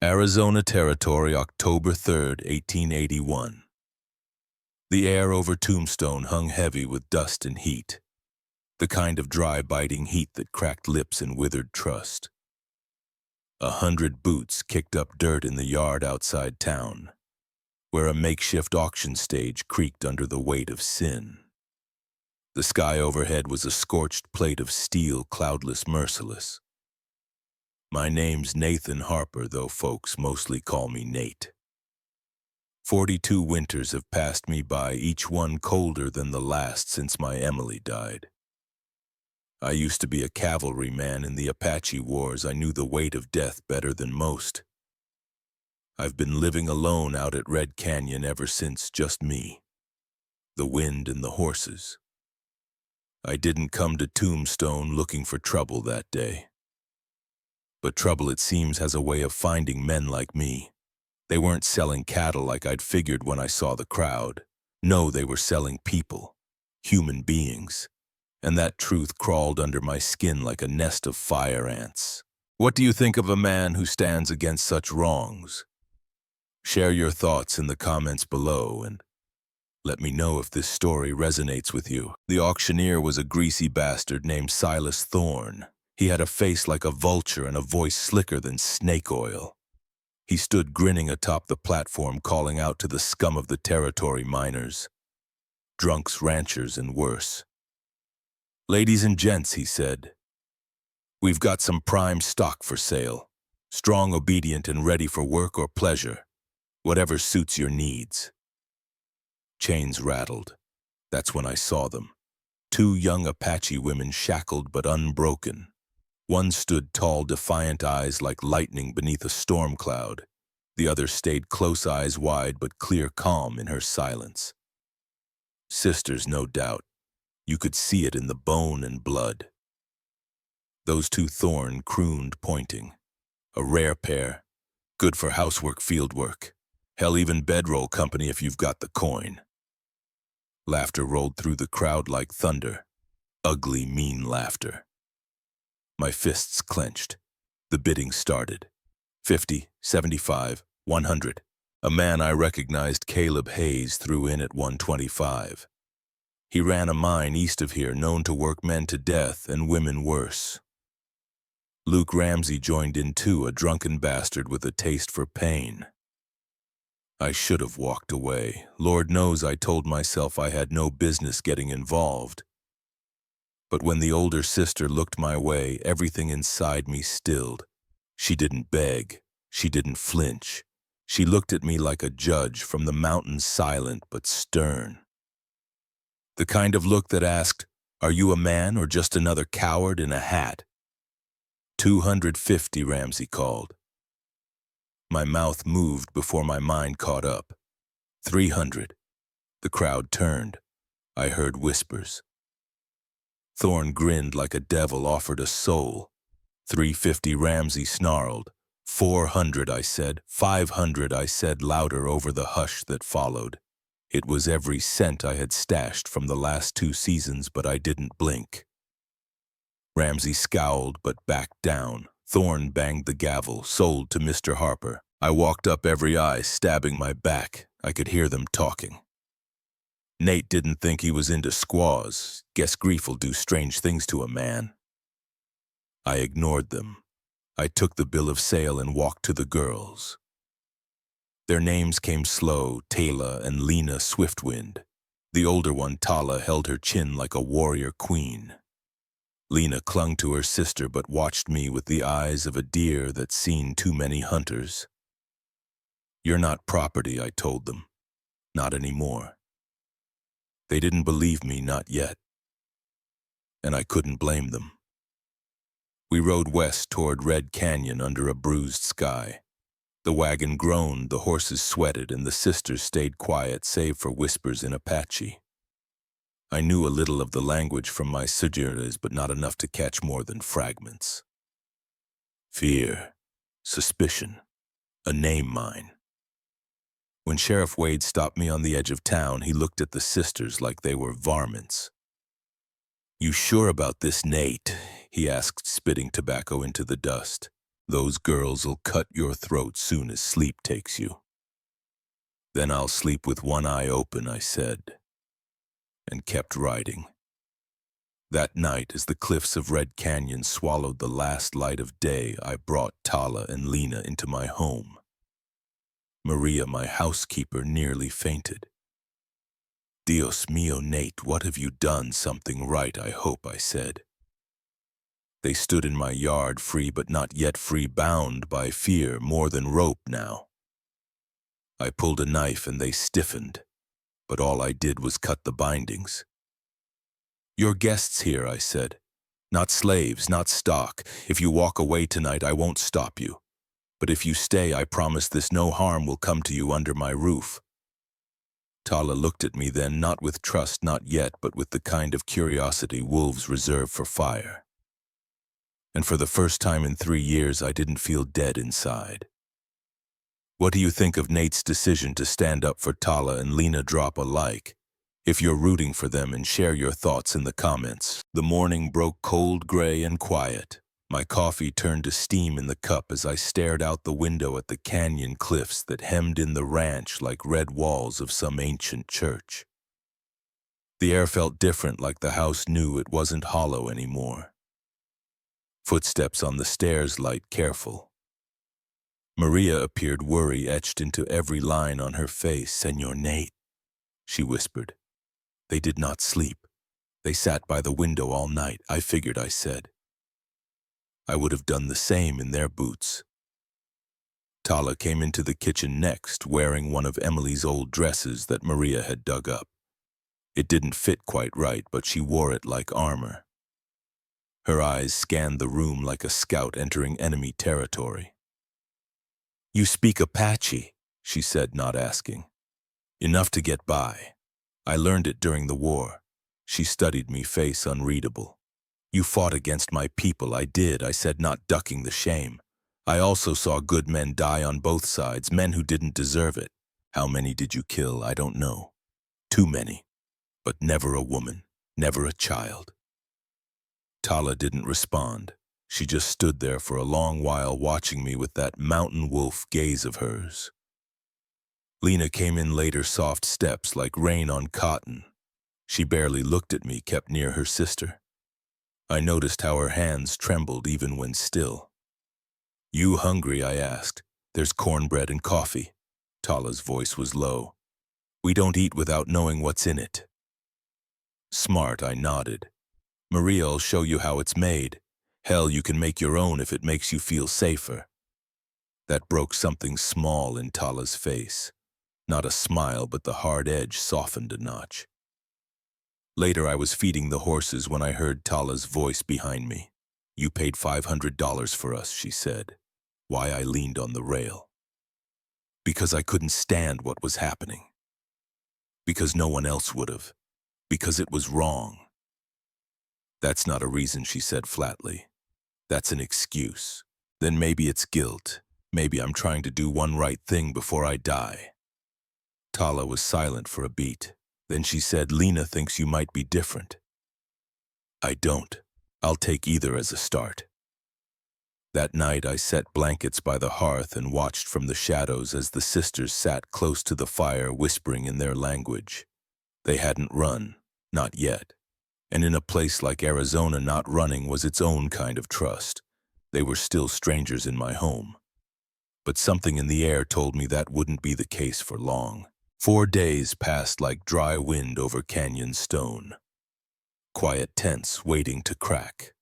Arizona Territory, October 3rd, 1881. The air over Tombstone hung heavy with dust and heat, the kind of dry, biting heat that cracked lips and withered trust. 100 boots kicked up dirt in the yard outside town, where a makeshift auction stage creaked under the weight of sin. The sky overhead was a scorched plate of steel, cloudless, merciless. My name's Nathan Harper, though folks mostly call me Nate. 42 winters have passed me by, each one colder than the last since my Emily died. I used to be a cavalryman in the Apache wars. I knew the weight of death better than most. I've been living alone out at Red Canyon ever since, just me, the wind and the horses. I didn't come to Tombstone looking for trouble that day. But trouble, it seems, has a way of finding men like me. They weren't selling cattle like I'd figured when I saw the crowd. No, they were selling people, human beings. And that truth crawled under my skin like a nest of fire ants. What do you think of a man who stands against such wrongs? Share your thoughts in the comments below and let me know if this story resonates with you. The auctioneer was a greasy bastard named Silas Thorne. He had a face like a vulture and a voice slicker than snake oil. He stood grinning atop the platform, calling out to the scum of the territory, miners, drunks, ranchers, and worse. "Ladies and gents," he said, "we've got some prime stock for sale. Strong, obedient, and ready for work or pleasure, whatever suits your needs." Chains rattled. That's when I saw them. 2 young Apache women, shackled but unbroken. One stood tall, defiant, eyes like lightning beneath a storm cloud. The other stayed close, eyes wide but clear, calm in her silence. Sisters, no doubt. You could see it in the bone and blood. Those 2, Thorne crooned, pointing. A rare pair. Good for housework, fieldwork. Hell, even bedroll company if you've got the coin. Laughter rolled through the crowd like thunder. Ugly, mean laughter. My fists clenched. The bidding started. 50, 75, 100. A man I recognized, Caleb Hayes, threw in at 125. He ran a mine east of here, known to work men to death and women worse. Luke Ramsey joined in too, a drunken bastard with a taste for pain. I should have walked away. Lord knows I told myself I had no business getting involved. But when the older sister looked my way, everything inside me stilled. She didn't beg. She didn't flinch. She looked at me like a judge from the mountains, silent but stern. The kind of look that asked, "Are you a man or just another coward in a hat?" 250, Ramsey called. My mouth moved before my mind caught up. 300. The crowd turned. I heard whispers. Thorne grinned like a devil, offered a soul. 350, Ramsey snarled. 400, I said. 500, I said louder over the hush that followed. It was every cent I had stashed from the last 2 seasons, but I didn't blink. Ramsey scowled but backed down. Thorne banged the gavel. Sold to Mr. Harper. I walked up, every eye stabbing my back. I could hear them talking. Nate didn't think he was into squaws. Guess grief'll do strange things to a man. I ignored them. I took the bill of sale and walked to the girls. Their names came slow, Taylor and Lena Swiftwind. The older one, Tala, held her chin like a warrior queen. Lena clung to her sister but watched me with the eyes of a deer that's seen too many hunters. "You're not property," I told them. Not anymore. They didn't believe me, not yet. And I couldn't blame them. We rode west toward Red Canyon under a bruised sky. The wagon groaned, the horses sweated, and the sisters stayed quiet save for whispers in Apache. I knew a little of the language from my sojourners, but not enough to catch more than fragments. Fear, suspicion, a name mine. When Sheriff Wade stopped me on the edge of town, he looked at the sisters like they were varmints. "You sure about this, Nate?" he asked, spitting tobacco into the dust. Those girls'll cut your throat soon as sleep takes you. Then I'll sleep with one eye open, I said, and kept riding. That night, as the cliffs of Red Canyon swallowed the last light of day, I brought Tala and Lena into my home. Maria, my housekeeper, nearly fainted. Dios mío, Nate, what have you done? Something right, I hope, I said. They stood in my yard, free but not yet free, bound by fear, more than rope now. I pulled a knife and they stiffened, but all I did was cut the bindings. You're guests here, I said. Not slaves, not stock. If you walk away tonight, I won't stop you. But if you stay, I promise this no harm will come to you under my roof. Tala looked at me then, not with trust, not yet, but with the kind of curiosity wolves reserve for fire. And for the first time in 3 years, I didn't feel dead inside. What do you think of Nate's decision to stand up for Tala and Lena? Drop a like if you're rooting for them and share your thoughts in the comments. The morning broke cold, gray, and quiet. My coffee turned to steam in the cup as I stared out the window at the canyon cliffs that hemmed in the ranch like red walls of some ancient church. The air felt different, like the house knew it wasn't hollow anymore. Footsteps on the stairs, light, careful. Maria appeared, worry etched into every line on her face. Senor Nate, she whispered. They did not sleep. They sat by the window all night. I figured, I said. I would have done the same in their boots. Tala came into the kitchen next, wearing one of Emily's old dresses that Maria had dug up. It didn't fit quite right, but she wore it like armor. Her eyes scanned the room like a scout entering enemy territory. You speak Apache, she said, not asking. Enough to get by. I learned it during the war. She studied me, face unreadable. You fought against my people. I did, I said, not ducking the shame. I also saw good men die on both sides, men who didn't deserve it. How many did you kill? I don't know. Too many. But never a woman, never a child. Tala didn't respond. She just stood there for a long while, watching me with that mountain wolf gaze of hers. Lena came in later, soft steps like rain on cotton. She barely looked at me, kept near her sister. I noticed how her hands trembled even when still. You hungry? I asked. There's cornbread and coffee. Tala's voice was low. We don't eat without knowing what's in it. Smart, I nodded. Maria'll show you how it's made. Hell, you can make your own if it makes you feel safer. That broke something small in Tala's face. Not a smile, but the hard edge softened a notch. Later, I was feeding the horses when I heard Tala's voice behind me. You paid $500 for us, she said. Why? I leaned on the rail. Because I couldn't stand what was happening. Because no one else would have. Because it was wrong. That's not a reason, she said flatly. That's an excuse. Then maybe it's guilt. Maybe I'm trying to do one right thing before I die. Tala was silent for a beat. Then she said, Lena thinks you might be different. I don't. I'll take either as a start. That night I set blankets by the hearth and watched from the shadows as the sisters sat close to the fire, whispering in their language. They hadn't run, not yet. And in a place like Arizona, not running was its own kind of trust. They were still strangers in my home. But something in the air told me that wouldn't be the case for long. 4 days passed like dry wind over canyon stone. Quiet tents waiting to crack.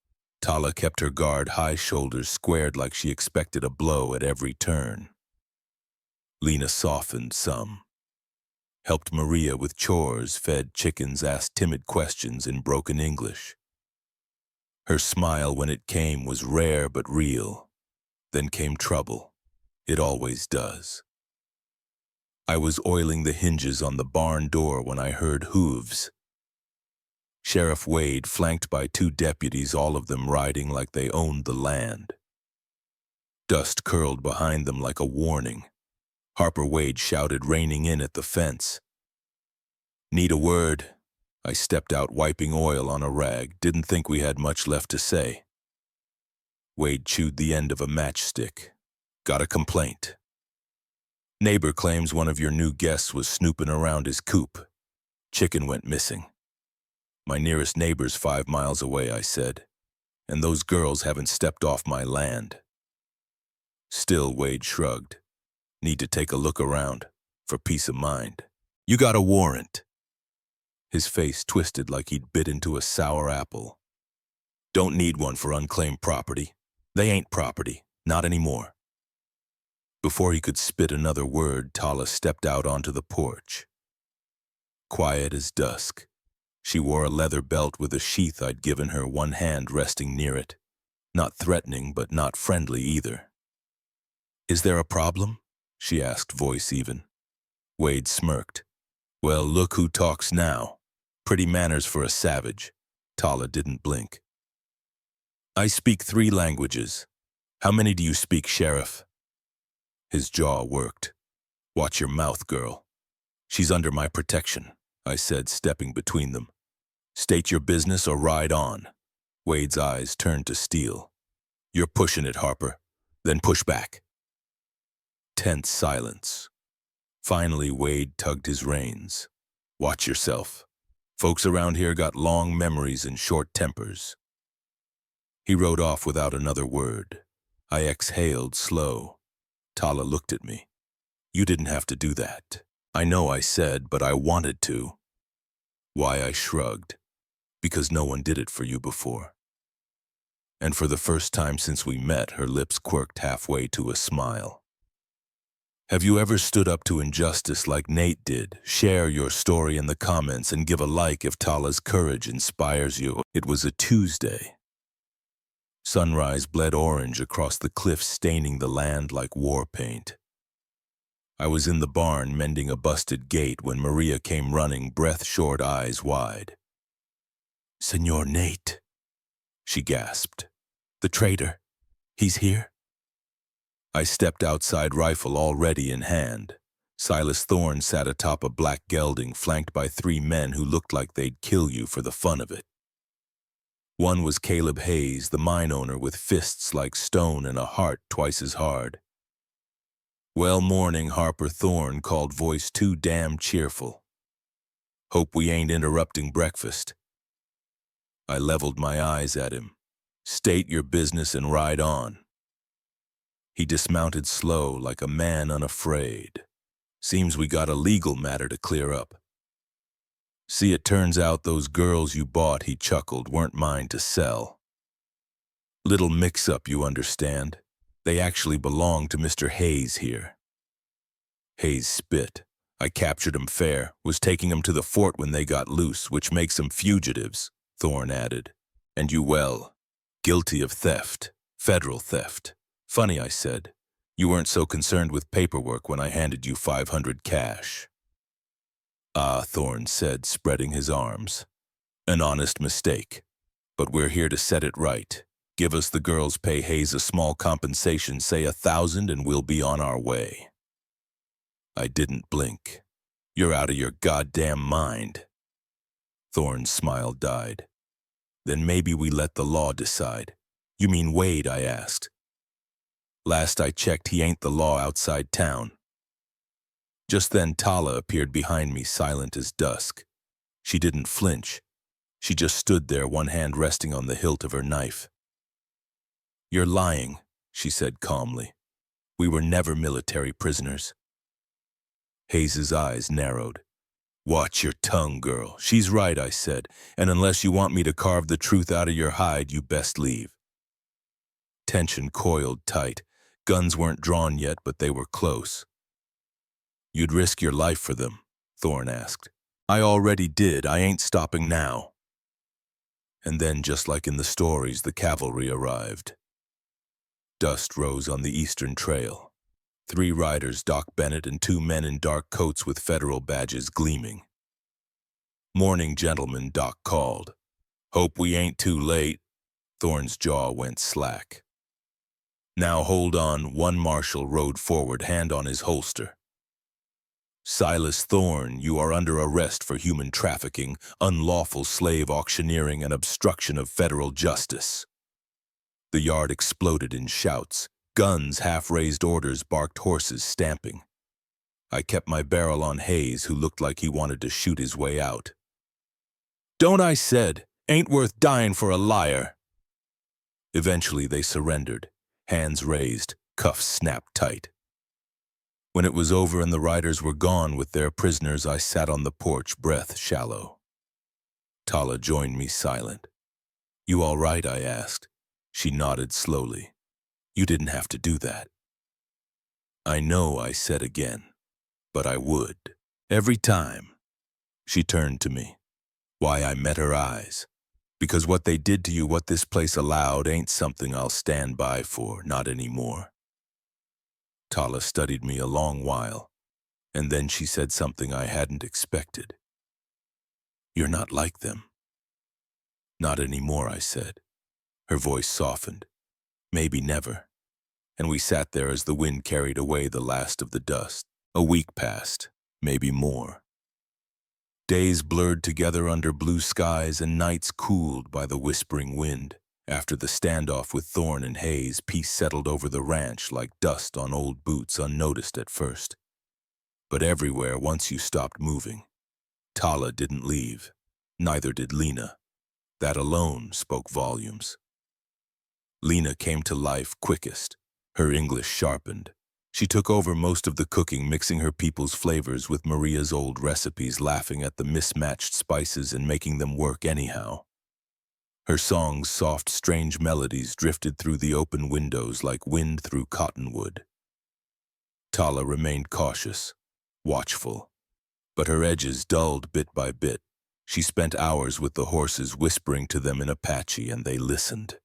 Tala kept her guard, high shoulders squared like she expected a blow at every turn. Lena softened some. Helped Maria with chores, fed chickens, asked timid questions in broken English. Her smile, when it came, was rare but real. Then came trouble. It always does. I was oiling the hinges on the barn door when I heard hooves. Sheriff Wade, flanked by 2 deputies, all of them riding like they owned the land. Dust curled behind them like a warning. Harper Wade shouted, reining in at the fence. Need a word? I stepped out, wiping oil on a rag. Didn't think we had much left to say. Wade chewed the end of a matchstick. Got a complaint. Neighbor claims one of your new guests was snooping around his coop. Chicken went missing. My nearest neighbor's 5 miles away, I said, and those girls haven't stepped off my land. Still, Wade shrugged. Need to take a look around, for peace of mind. You got a warrant. His face twisted like he'd bit into a sour apple. Don't need one for unclaimed property. They ain't property, not anymore. Before he could spit another word, Tala stepped out onto the porch. Quiet as dusk. She wore a leather belt with a sheath I'd given her, one hand resting near it. Not threatening, but not friendly either. Is there a problem? She asked, voice even. Wade smirked. Well, look who talks now. Pretty manners for a savage. Tala didn't blink. I speak 3 languages. How many do you speak, Sheriff? His jaw worked. Watch your mouth, girl. She's under my protection, I said, stepping between them. State your business or ride on. Wade's eyes turned to steel. You're pushing it, Harper. Then push back. Tense silence. Finally, Wade tugged his reins. Watch yourself. Folks around here got long memories and short tempers. He rode off without another word. I exhaled slow. Tala looked at me. You didn't have to do that. I know I said, but I wanted to. Why, I shrugged. Because no one did it for you before. And for the first time since we met, her lips quirked halfway to a smile. Have you ever stood up to injustice like Nate did? Share your story in the comments and give a like if Tala's courage inspires you. It was a Tuesday. Sunrise bled orange across the cliffs, staining the land like war paint. I was in the barn mending a busted gate when Maria came running, breath short, eyes wide. Senor Nate, she gasped. The traitor, he's here? I stepped outside, rifle already in hand. Silas Thorne sat atop a black gelding, flanked by 3 men who looked like they'd kill you for the fun of it. One was Caleb Hayes, the mine owner, with fists like stone and a heart twice as hard. Well, morning, Harper, Thorne called, voice too damn cheerful. Hope we ain't interrupting breakfast. I leveled my eyes at him. State your business and ride on. He dismounted slow, like a man unafraid. Seems we got a legal matter to clear up. See, it turns out those girls you bought, he chuckled, weren't mine to sell. Little mix-up, you understand. They actually belong to Mr. Hayes here. Hayes spit. I captured 'em fair, was taking 'em to the fort when they got loose, which makes 'em fugitives, Thorne added. And you, well, guilty of theft, federal theft. Funny, I said. You weren't so concerned with paperwork when I handed you 500 cash. Ah, Thorne said, spreading his arms. An honest mistake. But we're here to set it right. Give us the girls, pay Hayes a small compensation, say 1,000, and we'll be on our way. I didn't blink. You're out of your goddamn mind. Thorne's smile died. Then maybe we let the law decide. You mean Wade, I asked. Last I checked, he ain't the law outside town. Just then Tala appeared behind me, silent as dusk. She didn't flinch. She just stood there, one hand resting on the hilt of her knife. You're lying, she said calmly. We were never military prisoners. Hayes's eyes narrowed. Watch your tongue, girl. She's right, I said, and unless you want me to carve the truth out of your hide, you best leave. Tension coiled tight. Guns weren't drawn yet, but they were close. You'd risk your life for them, Thorne asked. I already did. I ain't stopping now. And then, just like in the stories, the cavalry arrived. Dust rose on the eastern trail. 3 riders, Doc Bennett, and 2 men in dark coats with federal badges gleaming. Morning, gentlemen, Doc called. Hope we ain't too late. Thorne's jaw went slack. Now hold on, one marshal rode forward, hand on his holster. Silas Thorne, you are under arrest for human trafficking, unlawful slave auctioneering, and obstruction of federal justice. The yard exploded in shouts. Guns, half-raised orders, barked horses stamping. I kept my barrel on Hayes, who looked like he wanted to shoot his way out. "Don't I said, ain't worth dying for a liar." Eventually they surrendered, hands raised, cuffs snapped tight. When it was over and the riders were gone with their prisoners, I sat on the porch, breath shallow. Tala joined me silent. "You all right?" I asked. She nodded slowly. "You didn't have to do that." "I know," I said again, "but I would. Every time." She turned to me. Why, I met her eyes. "Because what they did to you, what this place allowed, ain't something I'll stand by for, not anymore." Tala studied me a long while, and then she said something I hadn't expected. "You're not like them." "Not anymore," I said. Her voice softened. "Maybe never." And we sat there as the wind carried away the last of the dust. A week passed, maybe more. Days blurred together under blue skies and nights cooled by the whispering wind. After the standoff with Thorne and Hayes, peace settled over the ranch like dust on old boots, unnoticed at first. But everywhere, once you stopped moving. Tala didn't leave. Neither did Lena. That alone spoke volumes. Lena came to life quickest. Her English sharpened. She took over most of the cooking, mixing her people's flavors with Maria's old recipes, laughing at the mismatched spices and making them work anyhow. Her songs, soft, strange melodies, drifted through the open windows like wind through cottonwood. Tala remained cautious, watchful, but her edges dulled bit by bit. She spent hours with the horses, whispering to them in Apache, and they listened.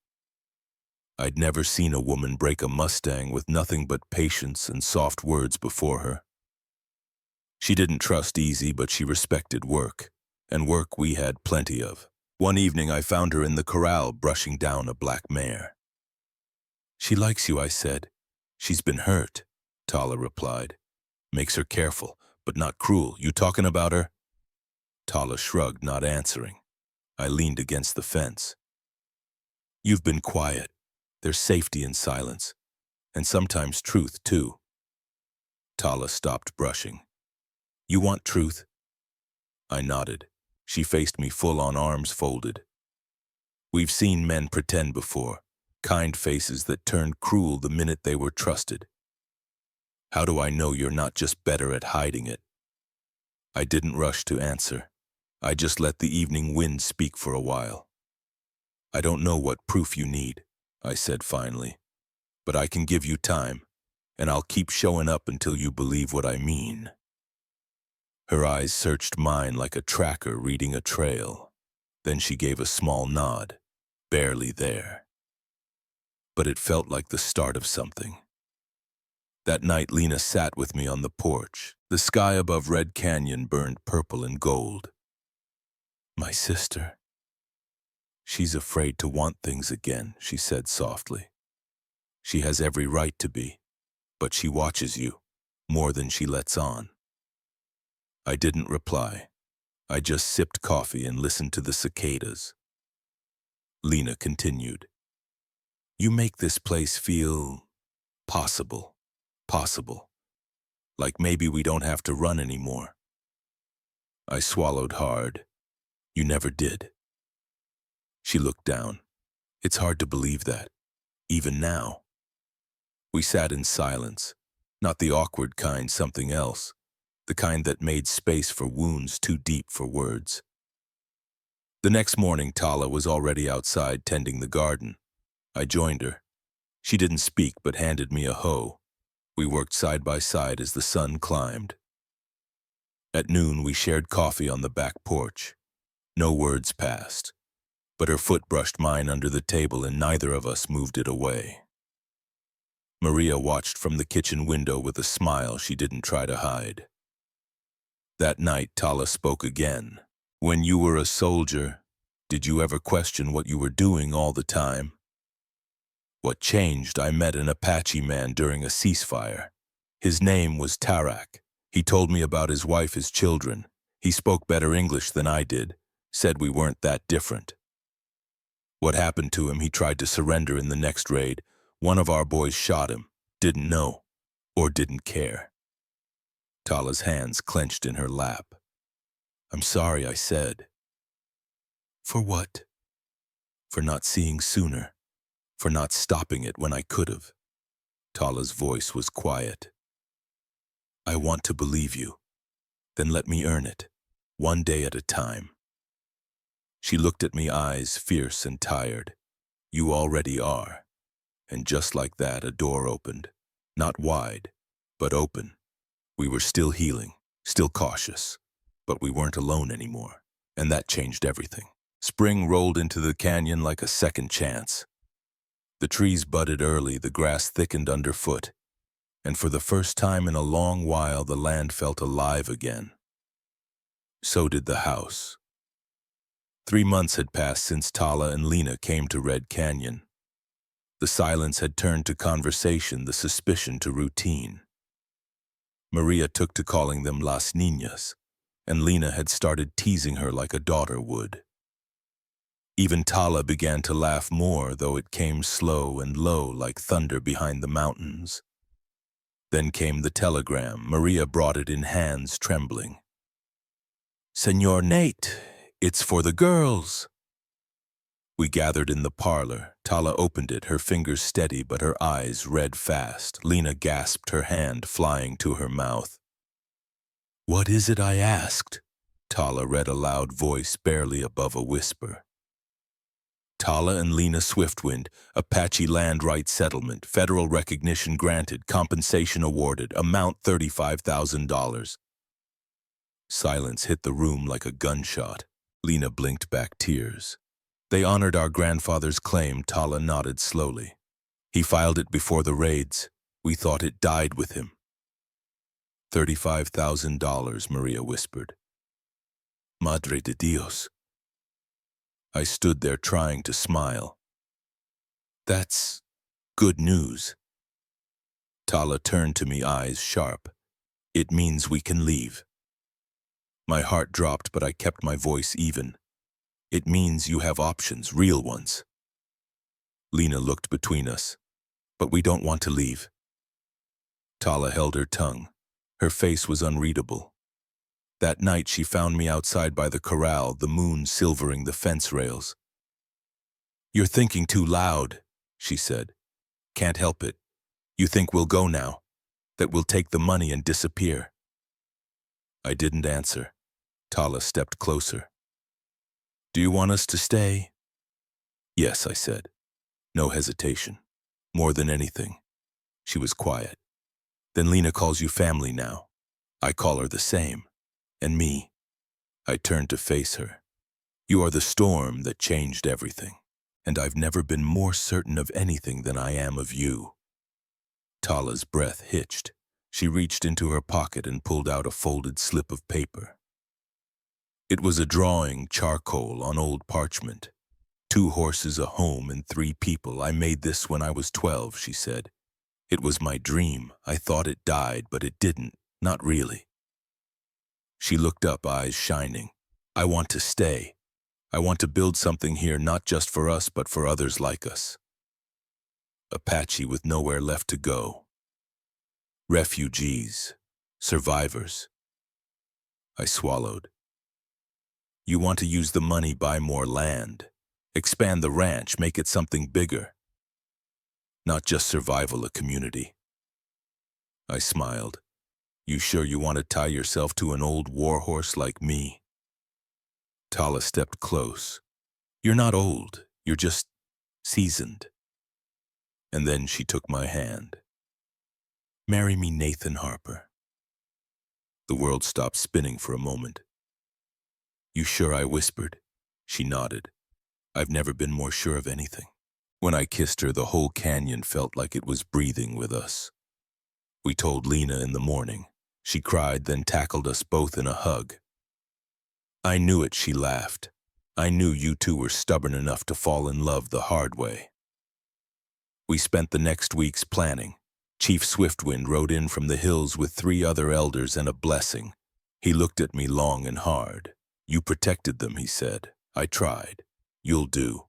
I'd never seen a woman break a Mustang with nothing but patience and soft words before her. She didn't trust easy, but she respected work, and work we had plenty of. One evening I found her in the corral brushing down a black mare. "She likes you," I said. "She's been hurt," Tala replied. "Makes her careful, but not cruel. You talking about her?" Tala shrugged, not answering. I leaned against the fence. "You've been quiet. There's safety in silence, and sometimes truth, too." Tala stopped brushing. "You want truth?" I nodded. She faced me full on, arms folded. "We've seen men pretend before, kind faces that turned cruel the minute they were trusted. How do I know you're not just better at hiding it?" I didn't rush to answer. I just let the evening wind speak for a while. "I don't know what proof you need," I said finally, "but I can give you time, and I'll keep showing up until you believe what I mean." Her eyes searched mine like a tracker reading a trail. Then she gave a small nod, barely there. But it felt like the start of something. That night Lena sat with me on the porch. The sky above Red Canyon burned purple and gold. "My sister. She's afraid to want things again," she said softly. "She has every right to be, but she watches you more than she lets on." I didn't reply. I just sipped coffee and listened to the cicadas. Lena continued. "You make this place feel possible, like maybe we don't have to run anymore." I swallowed hard. "You never did." She looked down. "It's hard to believe that, even now." We sat in silence, not the awkward kind, something else, the kind that made space for wounds too deep for words. The next morning, Tala was already outside tending the garden. I joined her. She didn't speak but handed me a hoe. We worked side by side as the sun climbed. At noon, we shared coffee on the back porch. No words passed, but her foot brushed mine under the table and neither of us moved it away. Maria watched from the kitchen window with a smile she didn't try to hide. That night, Tala spoke again. "When you were a soldier, did you ever question what you were doing all the time?" "What changed? I met an Apache man during a ceasefire. His name was Tarak. He told me about his wife, his children. He spoke better English than I did, said we weren't that different." What happened to him? He tried to surrender in the next raid. One of our boys shot him. Didn't know. Or didn't care. Tala's hands clenched in her lap. I'm sorry, I said. For what? For not seeing sooner. For not stopping it when I could have. Tala's voice was quiet. I want to believe you. Then let me earn it, one day at a time. She looked at me, eyes fierce and tired. You already are. And just like that, a door opened. Not wide, but open. We were still healing, still cautious, but we weren't alone anymore. And that changed everything. Spring rolled into the canyon like a second chance. The trees budded early, the grass thickened underfoot, and for the first time in a long while, the land felt alive again. So did the house. 3 months had passed since Tala and Lena came to Red Canyon. The silence had turned to conversation, the suspicion to routine. Maria took to calling them Las Niñas, and Lena had started teasing her like a daughter would. Even Tala began to laugh more, though it came slow and low like thunder behind the mountains. Then came the telegram. Maria brought it in hands trembling. Senor Nate, it's for the girls. We gathered in the parlor. Tala opened it, her fingers steady but her eyes red fast. Lena gasped, her hand flying to her mouth. What is it, I asked? Tala read a loud voice barely above a whisper. Tala and Lena Swiftwind, Apache land right settlement, federal recognition granted, compensation awarded, amount $35,000. Silence hit the room like a gunshot. Lena blinked back tears. They honored our grandfather's claim, Tala nodded slowly. He filed it before the raids. We thought it died with him. $35,000, Maria whispered. Madre de Dios. I stood there trying to smile. That's good news. Tala turned to me, eyes sharp. It means we can leave. My heart dropped, but I kept my voice even. It means you have options, real ones. Lena looked between us. But we don't want to leave. Tala held her tongue. Her face was unreadable. That night she found me outside by the corral, the moon silvering the fence rails. You're thinking too loud, she said. Can't help it. You think we'll go now, that we'll take the money and disappear. I didn't answer. Tala stepped closer. Do you want us to stay? Yes, I said. No hesitation. More than anything. She was quiet. Then Lena calls you family now. I call her the same. And me. I turned to face her. You are the storm that changed everything. And I've never been more certain of anything than I am of you. Tala's breath hitched. She reached into her pocket and pulled out a folded slip of paper. It was a drawing, charcoal on old parchment. 2 horses, a home, and 3 people. I made this when I was 12, she said. It was my dream. I thought it died, but it didn't. Not really. She looked up, eyes shining. I want to stay. I want to build something here, not just for us, but for others like us. Apache with nowhere left to go. Refugees. Survivors. I swallowed. You want to use the money, buy more land. Expand the ranch, make it something bigger. Not just survival, a community. I smiled. You sure you want to tie yourself to an old warhorse like me? Tala stepped close. You're not old, you're just seasoned. And then she took my hand. Marry me, Nathan Harper. The world stopped spinning for a moment. You sure? I whispered. She nodded. I've never been more sure of anything. When I kissed her, the whole canyon felt like it was breathing with us. We told Lena in the morning. She cried, then tackled us both in a hug. I knew it, she laughed. I knew you two were stubborn enough to fall in love the hard way. We spent the next weeks planning. Chief Swiftwind rode in from the hills with 3 other elders and a blessing. He looked at me long and hard. You protected them, he said. I tried. You'll do.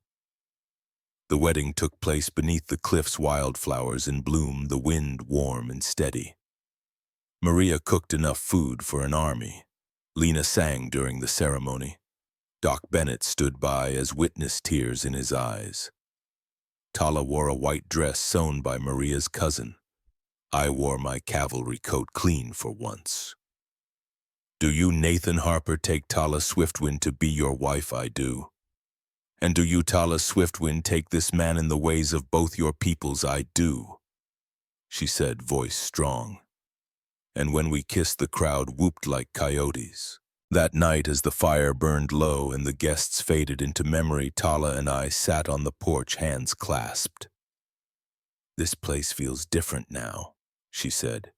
The wedding took place beneath the cliff's wildflowers in bloom, the wind warm and steady. Maria cooked enough food for an army. Lena sang during the ceremony. Doc Bennett stood by as witness, tears in his eyes. Tala wore a white dress sewn by Maria's cousin. I wore my cavalry coat clean for once. Do you, Nathan Harper, take Tala Swiftwind to be your wife? I do. And do you, Tala Swiftwind, take this man in the ways of both your peoples? I do, she said, voice strong. And when we kissed, the crowd whooped like coyotes. That night, as the fire burned low and the guests faded into memory, Tala and I sat on the porch, hands clasped. This place feels different now, she said.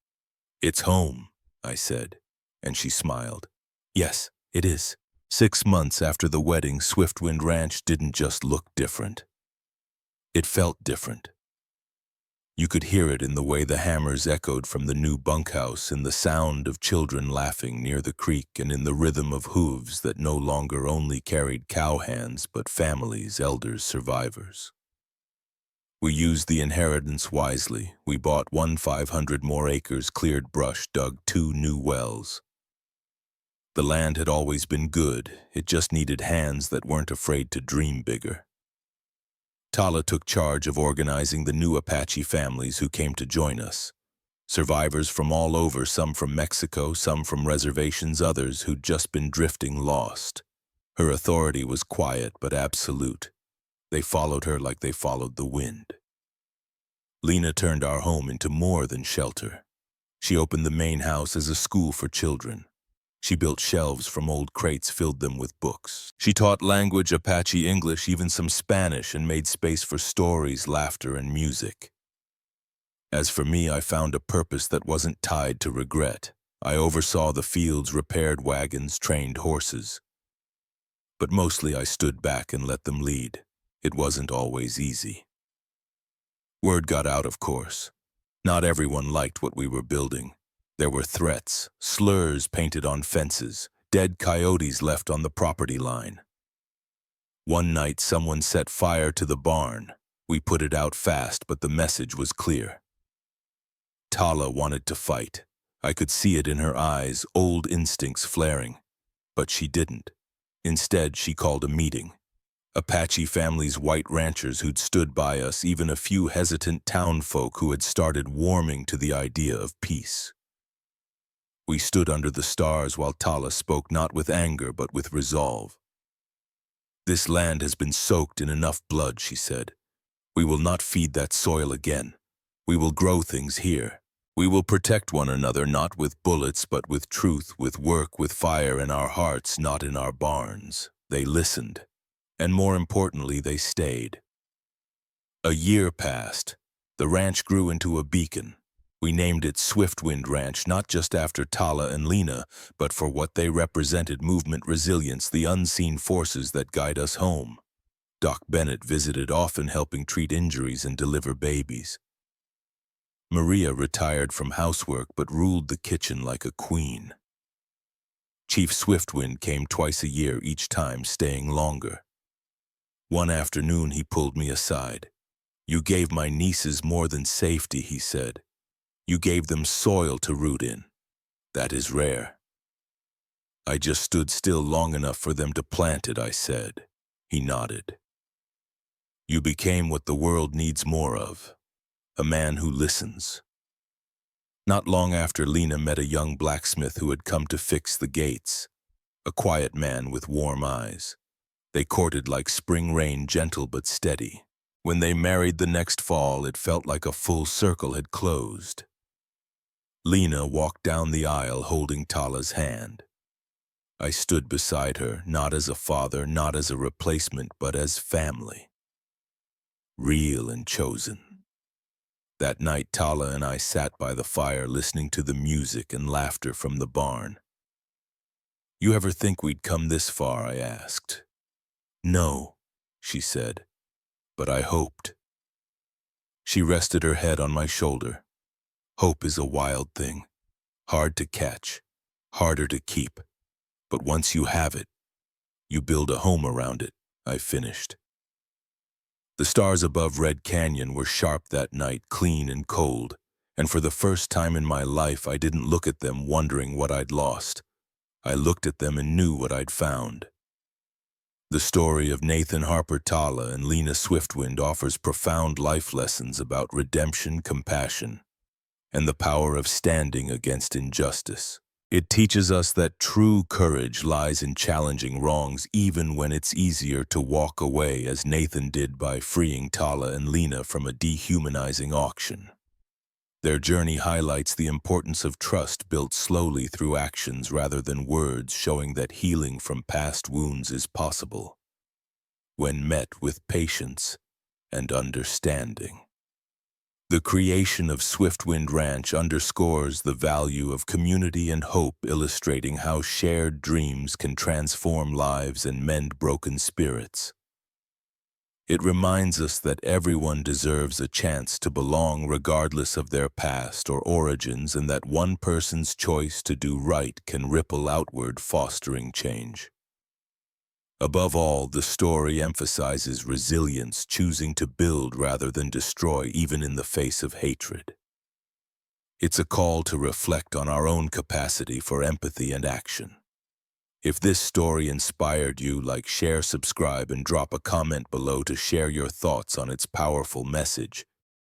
It's home, I said, and she smiled. Yes, it is. 6 months after the wedding, Swiftwind Ranch didn't just look different. It felt different. You could hear it in the way the hammers echoed from the new bunkhouse, in the sound of children laughing near the creek, and in the rhythm of hooves that no longer only carried cowhands but families, elders, survivors. We used the inheritance wisely. We bought 500 more acres, cleared brush, dug 2 new wells. The land had always been good. It just needed hands that weren't afraid to dream bigger. Tala took charge of organizing the new Apache families who came to join us. Survivors from all over, some from Mexico, some from reservations, others who'd just been drifting lost. Her authority was quiet but absolute. They followed her like they followed the wind. Lena turned our home into more than shelter. She opened the main house as a school for children. She built shelves from old crates, filled them with books. She taught language, Apache, English, even some Spanish, and made space for stories, laughter, and music. As for me, I found a purpose that wasn't tied to regret. I oversaw the fields, repaired wagons, trained horses. But mostly I stood back and let them lead. It wasn't always easy. Word got out, of course. Not everyone liked what we were building. There were threats, slurs painted on fences, dead coyotes left on the property line. One night, someone set fire to the barn. We put it out fast, but the message was clear. Tala wanted to fight. I could see it in her eyes, old instincts flaring. But she didn't. Instead, she called a meeting. Apache families, white ranchers who'd stood by us, even a few hesitant townfolk who had started warming to the idea of peace. We stood under the stars while Tala spoke, not with anger but with resolve. This land has been soaked in enough blood, she said. We will not feed that soil again. We will grow things here. We will protect one another, not with bullets but with truth, with work, with fire in our hearts, not in our barns. They listened. And more importantly, they stayed. A year passed. The ranch grew into a beacon. We named it Swiftwind Ranch, not just after Tala and Lena, but for what they represented: movement, resilience, the unseen forces that guide us home. Doc Bennett visited often, helping treat injuries and deliver babies. Maria retired from housework but ruled the kitchen like a queen. Chief Swiftwind came twice a year, each time staying longer. One afternoon he pulled me aside. "You gave my nieces more than safety," he said. "You gave them soil to root in. That is rare." "I just stood still long enough for them to plant it," I said. He nodded. "You became what the world needs more of, a man who listens." Not long after, Lena met a young blacksmith who had come to fix the gates, a quiet man with warm eyes. They courted like spring rain, gentle but steady. When they married the next fall, it felt like a full circle had closed. Lena walked down the aisle holding Tala's hand. I stood beside her, not as a father, not as a replacement, but as family. Real and chosen. That night, Tala and I sat by the fire, listening to the music and laughter from the barn. "You ever think we'd come this far?" I asked. "No," she said, "but I hoped." She rested her head on my shoulder. Hope is a wild thing, hard to catch, harder to keep. But once you have it, you build a home around it, I finished. The stars above Red Canyon were sharp that night, clean and cold, and for the first time in my life I didn't look at them wondering what I'd lost. I looked at them and knew what I'd found. The story of Nathan Harper Tala and Lena Swiftwind offers profound life lessons about redemption, compassion, and the power of standing against injustice. It teaches us that true courage lies in challenging wrongs even when it's easier to walk away, as Nathan did by freeing Tala and Lena from a dehumanizing auction. Their journey highlights the importance of trust built slowly through actions rather than words, showing that healing from past wounds is possible when met with patience and understanding. The creation of Swiftwind Ranch underscores the value of community and hope, illustrating how shared dreams can transform lives and mend broken spirits. It reminds us that everyone deserves a chance to belong regardless of their past or origins, and that one person's choice to do right can ripple outward, fostering change. Above all, the story emphasizes resilience, choosing to build rather than destroy, even in the face of hatred. It's a call to reflect on our own capacity for empathy and action. If this story inspired you, like, share, subscribe, and drop a comment below to share your thoughts on its powerful message.